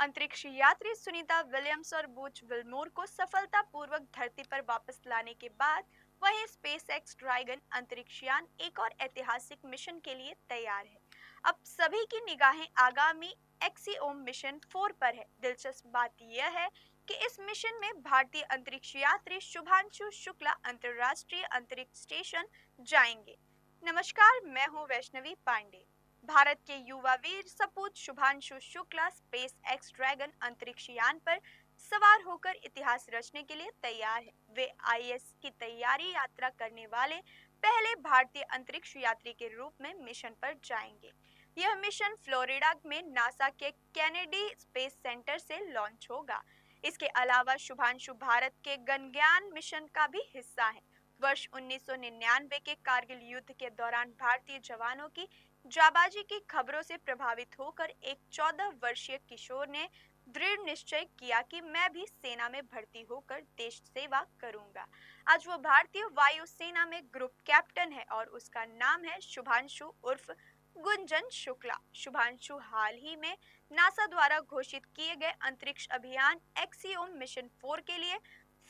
अंतरिक्ष यात्री सुनीता विलियम्स और बूच विल्मोर को सफलतापूर्वक धरती पर वापस लाने के बाद वहीं स्पेसएक्स ड्रैगन अंतरिक्ष यान एक और ऐतिहासिक मिशन के लिए तैयार है। अब सभी की निगाहें आगामी एक्सियोम मिशन 4 पर है। दिलचस्प बात यह है कि इस मिशन में भारतीय अंतरिक्ष यात्री शुभांशु शुक्ला अंतर्राष्ट्रीय अंतरिक्ष स्टेशन जाएंगे। नमस्कार, मैं हूं वैष्णवी पांडे। भारत के युवा वीर सपूत Shubhanshu Shukla space x dragon अंतरिक्ष यान पर सवार होकर इतिहास रचने के लिए तैयार है। वे आईएस की तैयारी यात्रा करने वाले पहले भारतीय अंतरिक्ष यात्री के रूप में मिशन पर जाएंगे। यह मिशन फ्लोरिडा में नासा के केनेडी स्पेस सेंटर से लॉन्च होगा। इसके अलावा शुभांशु भारत के गगनयान मिशन का भी हिस्सा है। वर्ष 1999 के कारगिल युद्ध के दौरान भारतीय जवानों की जाबाजी की खबरों से प्रभावित होकर एक 14 वर्षीय किशोर ने दृढ़ निश्चय किया कि मैं भी सेना में भर्ती होकर देश सेवा करूंगा। आज वो भारतीय वायु सेना में ग्रुप कैप्टन है और उसका नाम है शुभांशु उर्फ गुंजन शुक्ला। शुभांशु हाल ही में नासा द्वारा घोषित किए गए अंतरिक्ष अभियान एक्सियोम मिशन 4 के लिए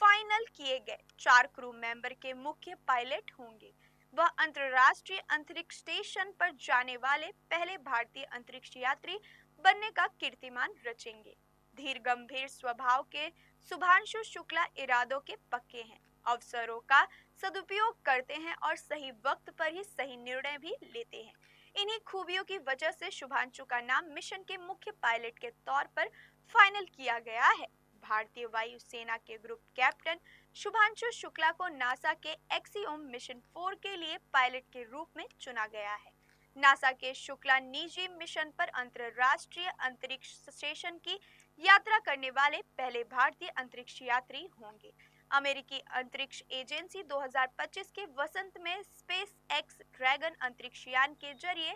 फाइनल किए गए 4 क्रू मेंबर के मुख्य पायलट होंगे। वह अंतर्राष्ट्रीय अंतरिक्ष स्टेशन पर जाने वाले पहले भारतीय अंतरिक्ष यात्री बनने का कीर्तिमान रचेंगे। धीर गंभीर स्वभाव के शुभांशु शुक्ला इरादों के पक्के हैं, अवसरों का सदुपयोग करते हैं और सही वक्त पर ही सही निर्णय भी लेते हैं। इन्हीं खूबियों की वजह से शुभांशु का नाम मिशन के मुख्य पायलट के तौर पर फाइनल किया गया है। भारतीय वायु सेना के ग्रुप कैप्टन शुभांशु शुक्ला को नासा के एक्सियोम मिशन 4 के लिए पायलट के रूप में चुना गया है। नासा के शुक्ला निजी मिशन पर अंतर्राष्ट्रीय अंतरिक्ष स्टेशन की यात्रा करने वाले पहले भारतीय अंतरिक्ष यात्री होंगे। अमेरिकी अंतरिक्ष एजेंसी 2025 के वसंत में स्पेस एक्स ड्रैगन अंतरिक्ष यान के जरिए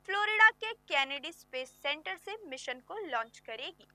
फ्लोरिडा के केनेडी स्पेस सेंटर से मिशन को लॉन्च करेगी।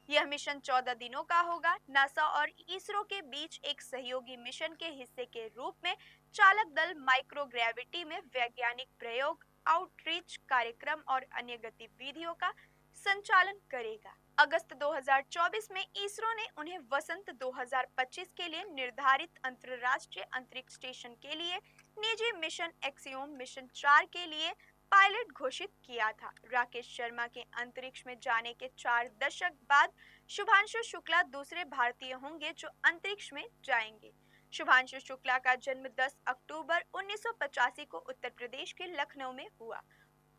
यह मिशन 14 दिनों का होगा। नासा और इसरो के बीच एक सहयोगी मिशन के हिस्से के रूप में चालक दल माइक्रोग्रेविटी में वैज्ञानिक प्रयोग, आउटरीच कार्यक्रम और अन्य गतिविधियों का संचालन करेगा। अगस्त 2024 में इसरो ने उन्हें वसंत 2025 के लिए निर्धारित अंतर्राष्ट्रीय अंतरिक्ष स्टेशन के लिए निजी मिशन एक्सियोम मिशन 4 के लिए पायलट घोषित किया था। राकेश शर्मा के अंतरिक्ष में जाने के 4 दशक बाद शुभांशु शुक्ला दूसरे भारतीय होंगे जो अंतरिक्ष में जाएंगे। शुभांशु शुक्ला का जन्म 10 अक्टूबर 1985 को उत्तर प्रदेश के लखनऊ में हुआ।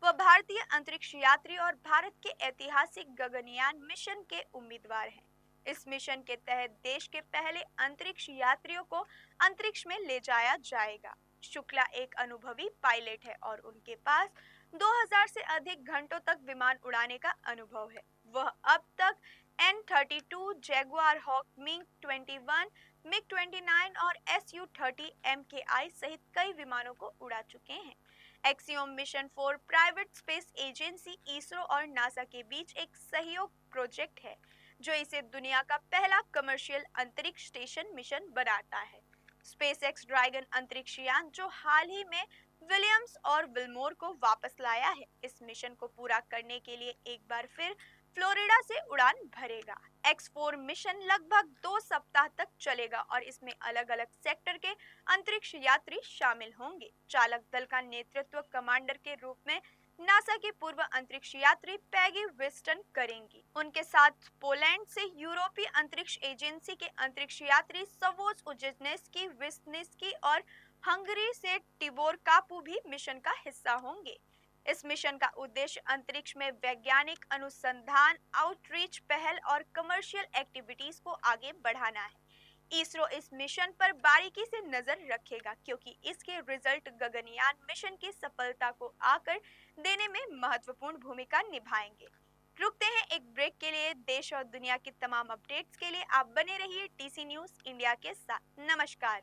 वह भारतीय अंतरिक्ष यात्री और भारत के ऐतिहासिक गगनयान मिशन के उम्मीदवार हैं। इस मिशन के तहत देश के पहले अंतरिक्ष यात्रियों को अंतरिक्ष में ले जाया जाएगा। शुक्ला एक अनुभवी पायलट है और उनके पास 2000 से अधिक घंटों तक विमान उड़ाने का अनुभव है। वह अब तक N-32, Jaguar hoc MiG 21, MiG 29 और Su-30 MKI सहित कई विमानों को उड़ा चुके हैं। Axiom mission 4 private space agency ISRO और नासा के बीच एक सहयोग प्रोजेक्ट है जो इसे दुनिया का पहला कमर्शियल अंतरिक्ष स्टेशन मिशन बनाता है। स्पेसएक्स ड्रैगन अंतरिक्ष यान जो हाल ही में विलियम्स और विल्मोर को वापस लाया है, इस मिशन को पूरा करने के लिए एक बार फिर फ्लोरिडा से उड़ान भरेगा। X4 मिशन लगभग 2 सप्ताह तक चलेगा और इसमें अलग-अलग सेक्टर के अंतरिक्ष यात्री शामिल होंगे। चालक दल का नेतृत्व कमांडर के रूप में नासा की पूर्व अंतरिक्ष यात्री पैगी विस्टन करेंगी। उनके साथ पोलैंड से यूरोपीय अंतरिक्ष एजेंसी के अंतरिक्ष यात्री सवोज उजेनेस्की विस्निस्की और हंगरी से टिबोर कापू भी मिशन का हिस्सा होंगे। इस मिशन का उद्देश्य अंतरिक्ष में वैज्ञानिक अनुसंधान, आउटरीच पहल और कमर्शियल एक्टिविटीज को आगे बढ़ाना है। इसरो इस मिशन पर बारीकी से नजर रखेगा क्योंकि इसके रिजल्ट गगनयान मिशन की सफलता को आकर देने में महत्वपूर्ण भूमिका निभाएंगे। रुकते हैं एक ब्रेक के लिए। देश और दुनिया की तमाम अपडेट्स के लिए आप बने रहिए टीसी न्यूज इंडिया के साथ। नमस्कार।